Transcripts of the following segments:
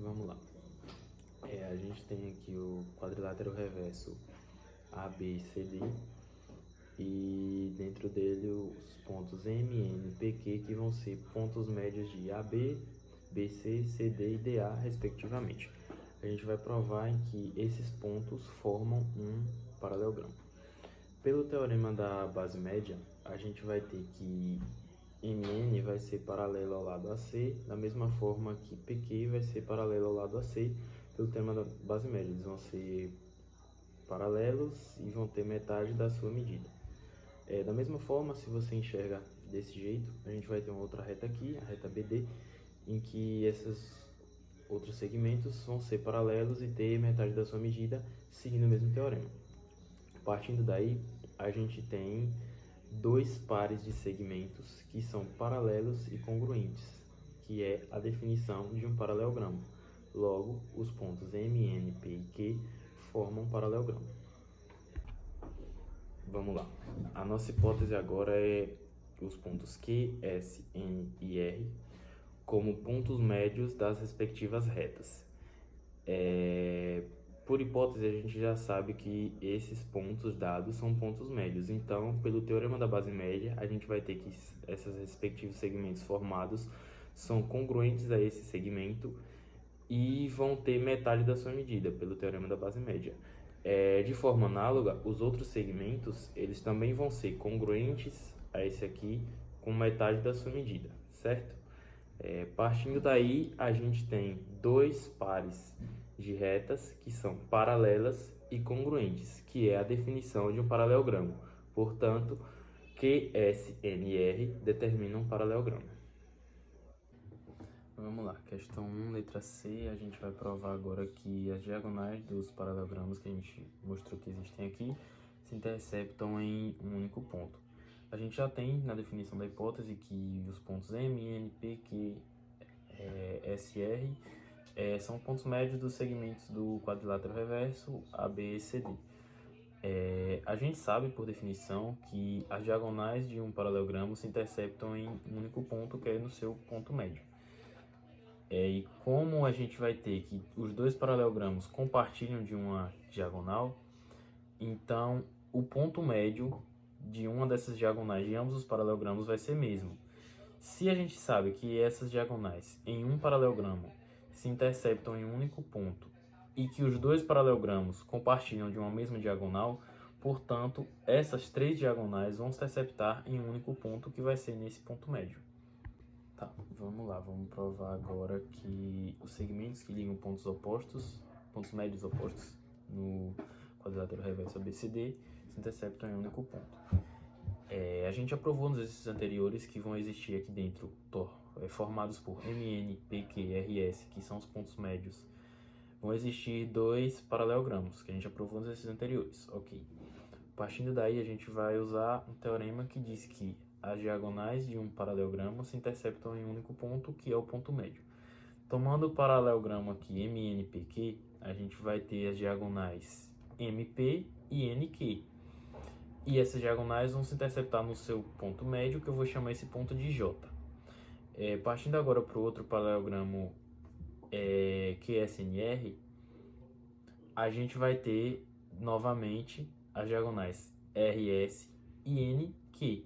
Vamos lá. A gente tem aqui o quadrilátero reverso ABCD e dentro dele os pontos MN, PQ, que vão ser pontos médios de AB, BC, CD e DA, respectivamente. A gente vai provar em que esses pontos formam um paralelogramo. Pelo teorema da base média, a gente vai ter que MN vai ser paralelo ao lado AC, da mesma forma que PQ vai ser paralelo ao lado AC, pelo teorema da base média. Eles vão ser paralelos e vão ter metade da sua medida. Da mesma forma, se você enxerga desse jeito, a gente vai ter uma outra reta aqui, a reta BD, em que esses outros segmentos vão ser paralelos e ter metade da sua medida, seguindo o mesmo teorema. Partindo daí, a gente tem dois pares de segmentos que são paralelos e congruentes, que é a definição de um paralelogramo. Logo, os pontos MN, P e Q formam um paralelogramo. Vamos lá. A nossa hipótese agora é os pontos Q, S, N e R como pontos médios das respectivas retas. Por hipótese, a gente já sabe que esses pontos dados são pontos médios. Então, pelo teorema da base média, a gente vai ter que esses respectivos segmentos formados são congruentes a esse segmento e vão ter metade da sua medida, pelo teorema da base média. De forma análoga, os outros segmentos, eles também vão ser congruentes a esse aqui, com metade da sua medida, certo? Partindo daí, a gente tem dois pares de retas que são paralelas e congruentes, que é a definição de um paralelogramo. Portanto, QSNR determina um paralelogramo. Vamos lá, questão 1, letra C, a gente vai provar agora que as diagonais dos paralelogramos que a gente mostrou que existem aqui se interceptam em um único ponto. A gente já tem na definição da hipótese que os pontos M, N, P, Q, S, R são pontos médios dos segmentos do quadrilátero reverso AB e CD. A gente sabe, por definição, que as diagonais de um paralelogramo se interceptam em um único ponto, que é no seu ponto médio. E como a gente vai ter que os dois paralelogramos compartilham de uma diagonal, então o ponto médio de uma dessas diagonais de ambos os paralelogramos vai ser mesmo. Se a gente sabe que essas diagonais em um paralelogramo se interceptam em um único ponto e que os dois paralelogramos compartilham de uma mesma diagonal, portanto, essas três diagonais vão se interceptar em um único ponto, que vai ser nesse ponto médio. Tá, vamos lá, vamos provar agora que os segmentos que ligam pontos médios opostos no quadrilátero reverso ABCD se interceptam em um único ponto. A gente já provou nos exercícios anteriores que vão existir aqui dentro, formados por MN, PQ e RS, que são os pontos médios. Vão existir dois paralelogramos, que a gente já provou nos exercícios anteriores. Ok. Partindo daí, a gente vai usar um teorema que diz que as diagonais de um paralelogramo se interceptam em um único ponto, que é o ponto médio. Tomando o paralelogramo aqui MNPQ, a gente vai ter as diagonais MP e NQ. E essas diagonais vão se interceptar no seu ponto médio, que eu vou chamar esse ponto de J. Partindo agora para o outro paralelogramo QSNR, a gente vai ter novamente as diagonais RS e NQ,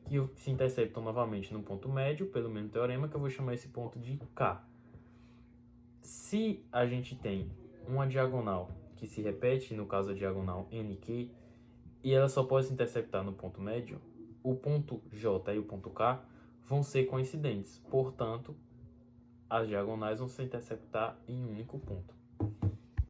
que se interceptam novamente no ponto médio, pelo mesmo teorema, que eu vou chamar esse ponto de K. Se a gente tem uma diagonal que se repete, no caso a diagonal NQ, e ela só pode se interceptar no ponto médio, o ponto J e o ponto K vão ser coincidentes. Portanto, as diagonais vão se interceptar em um único ponto.